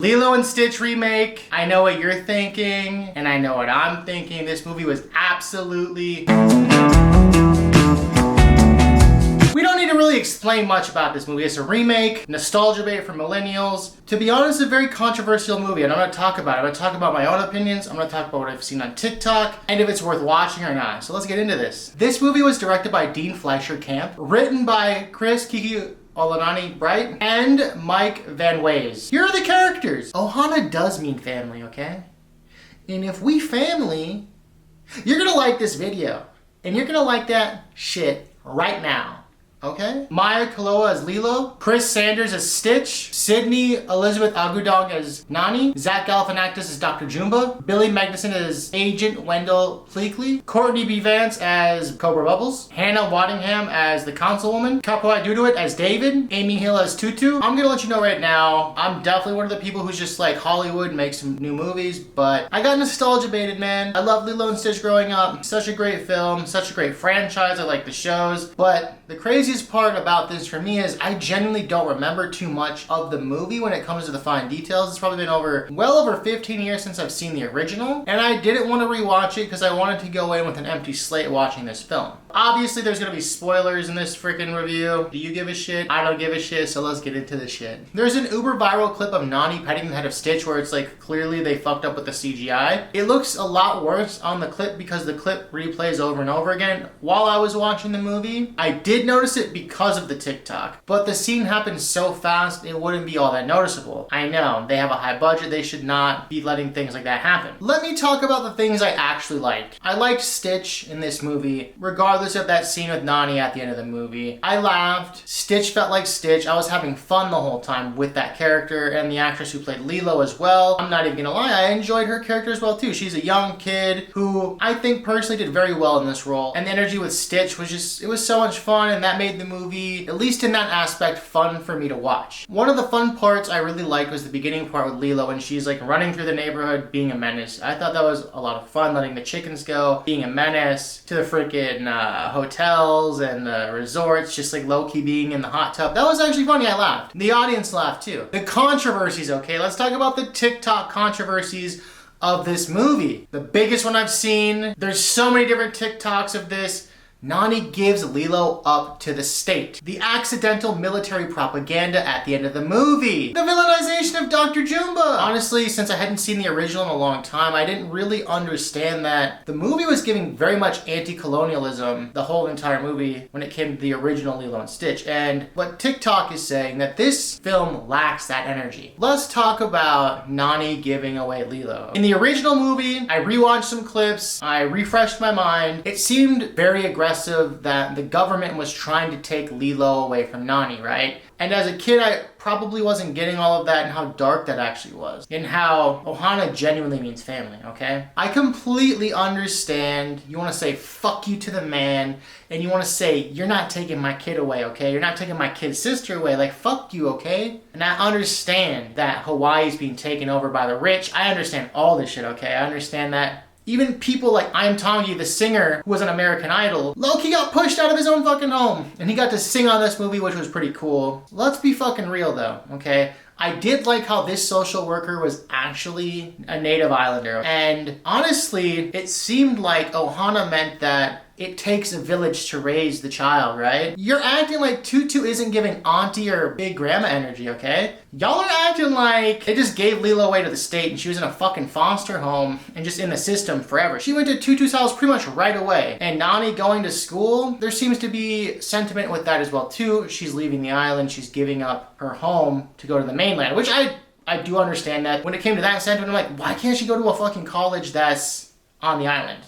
Lilo and Stitch remake. I know what you're thinking, and I know what I'm thinking. This movie was absolutely... We don't need to really explain much about this movie. It's a remake, nostalgia bait for millennials. To be honest, a very controversial movie, and I'm gonna talk about it. I'm gonna talk about my own opinions, I'm gonna talk about what I've seen on TikTok, and if it's worth watching or not. So let's get into this. This movie was directed by Dean Fleischer Camp, written by Chris Kiki Olanani Bright, and Mike Van Ways. Here are the characters. Ohana does mean family, okay? And if we family, you're gonna like this video. And you're gonna like that shit right now. Okay? Maya Kaloa as Lilo, Chris Sanders as Stitch, Sydney Elizabeth Agudong as Nani, Zach Galifianakis as Dr. Jumba, Billy Magnuson as Agent Wendell Pleakley, Courtney B. Vance as Cobra Bubbles, Hannah Waddingham as the Councilwoman, Kapoai Duduit as David, Amy Hill as Tutu. I'm gonna let you know right now, I'm definitely one of the people who's just like Hollywood, makes some new movies, but I got nostalgia baited, man. I love Lilo and Stitch growing up. Such a great film, such a great franchise. I like the shows, but the craziest part about this for me is I genuinely don't remember too much of the movie when it comes to the fine details. It's probably been well over 15 years since I've seen the original, and I didn't want to rewatch it because I wanted to go in with an empty slate watching this film. Obviously, there's gonna be spoilers in this freaking review. Do you give a shit? I don't give a shit, so let's get into the shit. There's an uber viral clip of Nani petting the head of Stitch where it's like clearly they fucked up with the CGI. It looks a lot worse on the clip because the clip replays over and over again. While I was watching the movie, I did notice it because of the TikTok, but the scene happened so fast it wouldn't be all that noticeable. I know, they have a high budget, they should not be letting things like that happen. Let me talk about the things I actually liked. I liked Stitch in this movie, regardless of that scene with Nani at the end of the movie. I laughed. Stitch felt like Stitch. I was having fun the whole time with that character and the actress who played Lilo as well. I'm not even gonna lie, I enjoyed her character as well too. She's a young kid who I think personally did very well in this role. And the energy with Stitch was just, it was so much fun, and that made the movie, at least in that aspect, fun for me to watch. One of the fun parts I really liked was the beginning part with Lilo when she's like running through the neighborhood being a menace. I thought that was a lot of fun, letting the chickens go, being a menace to the freaking hotels and the resorts, just like low-key being in the hot tub. That was actually funny. I laughed. The audience laughed too. The controversies, okay? Let's talk about the TikTok controversies of this movie. The biggest one I've seen, there's so many different TikToks of this. Nani gives Lilo up to the state. The accidental military propaganda at the end of the movie. The villainization of Dr. Jumba. Honestly, since I hadn't seen the original in a long time, I didn't really understand that the movie was giving very much anti-colonialism the whole entire movie when it came to the original Lilo and Stitch. And what TikTok is saying, that this film lacks that energy. Let's talk about Nani giving away Lilo. In the original movie, I rewatched some clips, I refreshed my mind. It seemed very aggressive that the government was trying to take Lilo away from Nani, right? And as a kid, I probably wasn't getting all of that and how dark that actually was. And how Ohana genuinely means family, okay? I completely understand. You want to say fuck you to the man, and you want to say you're not taking my kid away, okay? You're not taking my kid's sister away. Like, fuck you, okay? And I understand that Hawaii's being taken over by the rich. I understand all this shit, okay? I understand that. Even people like I'm Tongi, the singer who was on American Idol, Loki got pushed out of his own fucking home. And he got to sing on this movie, which was pretty cool. Let's be fucking real though, okay? I did like how this social worker was actually a native islander. And honestly, it seemed like Ohana meant that it takes a village to raise the child, right? You're acting like Tutu isn't giving auntie or big grandma energy, okay? Y'all are acting like they just gave Lilo away to the state and she was in a fucking foster home and just in the system forever. She went to Tutu's house pretty much right away. And Nani going to school, there seems to be sentiment with that as well too. She's leaving the island, she's giving up her home to go to the mainland, which I do understand that. When it came to that sentiment, I'm like, why can't she go to a fucking college that's on the island?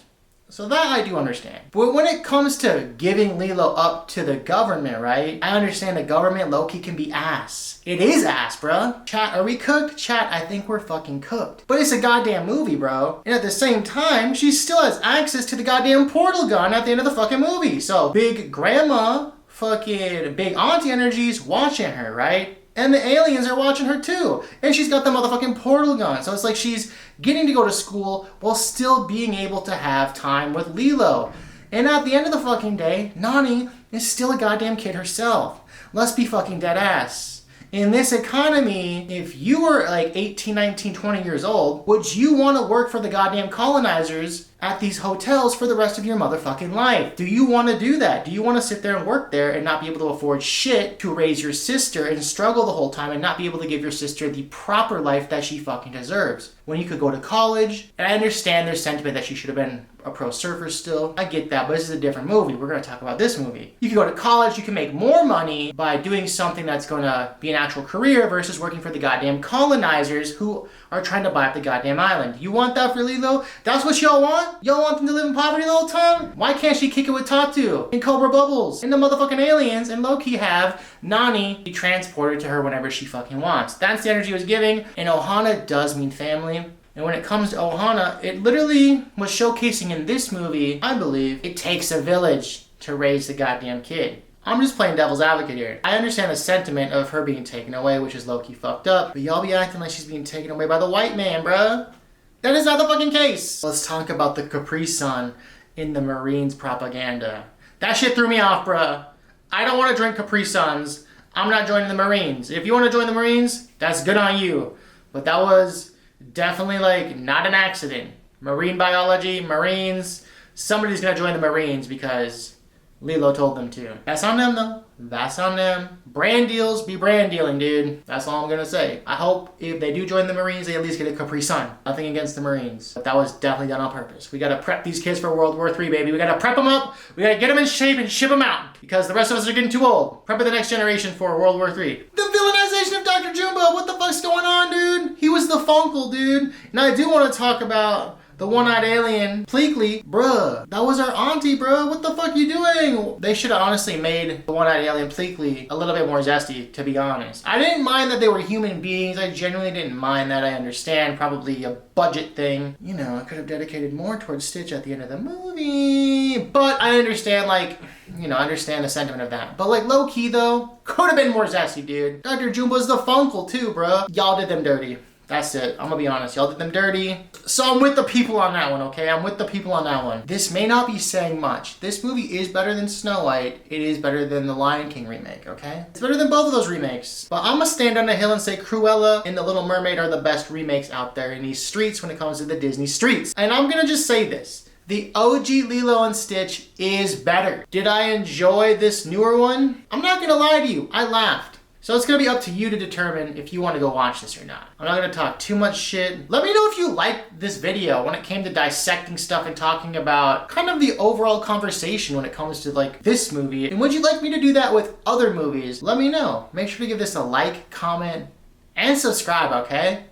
So that I do understand. But when it comes to giving Lilo up to the government, right? I understand the government low-key can be ass. It is ass, bruh. Chat, are we cooked? Chat, I think we're fucking cooked. But it's a goddamn movie, bro. And at the same time, she still has access to the goddamn portal gun at the end of the fucking movie. So big grandma, fucking big auntie energies watching her, right? And the aliens are watching her too. And she's got the motherfucking portal gun. So it's like she's getting to go to school while still being able to have time with Lilo. And at the end of the fucking day, Nani is still a goddamn kid herself. Let's be fucking dead ass. In this economy, if you were like 18, 19, 20 years old, would you want to work for the goddamn colonizers at these hotels for the rest of your motherfucking life? Do you want to do that? Do you want to sit there and work there and not be able to afford shit to raise your sister and struggle the whole time and not be able to give your sister the proper life that she fucking deserves? When you could go to college, and I understand their sentiment that she should have been a pro surfer still. I get that, but this is a different movie. We're going to talk about this movie. You can go to college, you can make more money by doing something that's going to be an actual career versus working for the goddamn colonizers who are trying to buy up the goddamn island. You want that for Lilo? That's what y'all want? Y'all want them to live in poverty the whole time? Why can't she kick it with Tatu and Cobra Bubbles and the motherfucking aliens and low-key have Nani be transported to her whenever she fucking wants? That's the energy he was giving, and Ohana does mean family. And when it comes to Ohana, it literally was showcasing in this movie, I believe, it takes a village to raise the goddamn kid. I'm just playing devil's advocate here. I understand the sentiment of her being taken away, which is low-key fucked up, but y'all be acting like she's being taken away by the white man, bruh. That is not the fucking case. Let's talk about the Capri Sun in the Marines propaganda. That shit threw me off, bruh. I don't want to drink Capri Suns. I'm not joining the Marines. If you want to join the Marines, that's good on you. But that was definitely like not an accident. Marine biology, Marines, somebody's gonna join the Marines because Lilo told them to. That's on them though. That's on them. Brand deals be brand dealing, dude. That's all I'm gonna say. I hope if they do join the Marines, they at least get a Capri Sun. Nothing against the Marines. But that was definitely done on purpose. We gotta prep these kids for World War III, baby. We gotta prep them up. We gotta get them in shape and ship them out. Because the rest of us are getting too old. Prep the next generation for World War III. The villainization of Dr. Jumbo. What the fuck's going on, dude? He was the Funkle, dude. And I do want to talk about the one-eyed alien, Pleakley. Bruh, that was our auntie, bruh. What the fuck you doing? They should have honestly made the one-eyed alien Pleakley a little bit more zesty, to be honest. I didn't mind that they were human beings. I genuinely didn't mind that. I understand, probably a budget thing. You know, I could have dedicated more towards Stitch at the end of the movie. But I understand, like, you know, I understand the sentiment of that. But like low-key though, could have been more zesty, dude. Dr. Jumbo's the Funkle too, bruh. Y'all did them dirty. That's it. I'm gonna be honest. Y'all did them dirty. So I'm with the people on that one, okay? I'm with the people on that one. This may not be saying much. This movie is better than Snow White. It is better than the Lion King remake, okay? It's better than both of those remakes. But I'm gonna stand on a hill and say Cruella and The Little Mermaid are the best remakes out there in these streets when it comes to the Disney streets. And I'm gonna just say this. The OG Lilo and Stitch is better. Did I enjoy this newer one? I'm not gonna lie to you. I laughed. So it's gonna be up to you to determine if you want to go watch this or not. I'm not gonna talk too much shit. Let me know if you liked this video when it came to dissecting stuff and talking about kind of the overall conversation when it comes to like this movie. And would you like me to do that with other movies? Let me know. Make sure to give this a like, comment, and subscribe, okay?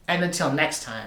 And until next time.